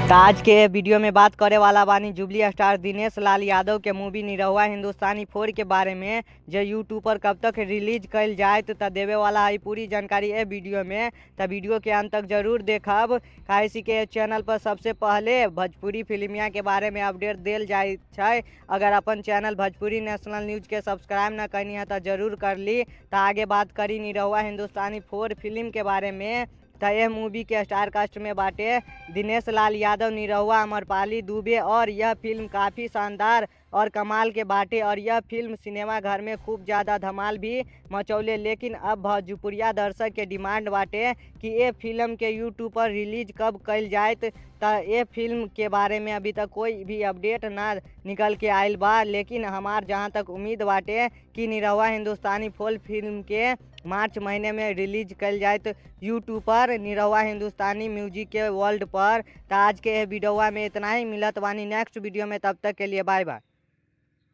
तो आज के वीडियो में बात करे वाला बानी जुबली स्टार दिनेश लाल यादव के मूवी निरहुआ हिंदुस्तानी 4 के बारे में जो यूट्यूब पर कब तक रिलीज कल जाए तो देवे वाला है पूरी जानकारी है वीडियो में। तो वीडियो के अंत तक जरूर देखब काहे के चैनल पर सबसे पहले भोजपुरी फिल्मिया के बारे में अपडेट दिल जाए। अगर अपन चैनल भोजपुरी नेशनल न्यूज के सब्सक्राइब ना करनी है तो जरूर कर ली। तो आगे बात करी निरहुआ हिंदुस्तानी 4 फिल्म के बारे में। तो यह मूवी के स्टार कास्ट में बाटे दिनेश लाल यादव, निरहुआ, अमरपाली दुबे और यह फिल्म काफ़ी शानदार और कमाल के बाटे और यह फिल्म सिनेमा घर में खूब ज़्यादा धमाल भी मचौले। लेकिन अब भोजपुरिया दर्शक के डिमांड बाटे कि ये फिल्म के यूट्यूब पर रिलीज कब कल जाए। तो ये फिल्म के बारे में अभी तक कोई भी अपडेट ना निकल के आयल बा। लेकिन हमार जहाँ तक उम्मीद बाटे कि निरहुआ हिंदुस्तानी 4 फिल्म के मार्च महीने में रिलीज कल जाए तो यूट्यूब पर निरहुआ हिंदुस्तानी म्यूजिक के वर्ल्ड पर। तो आज के वीडियोवा में इतना ही, मिलत वानी नेक्स्ट वीडियो में, तब तक के लिए बाय बाय।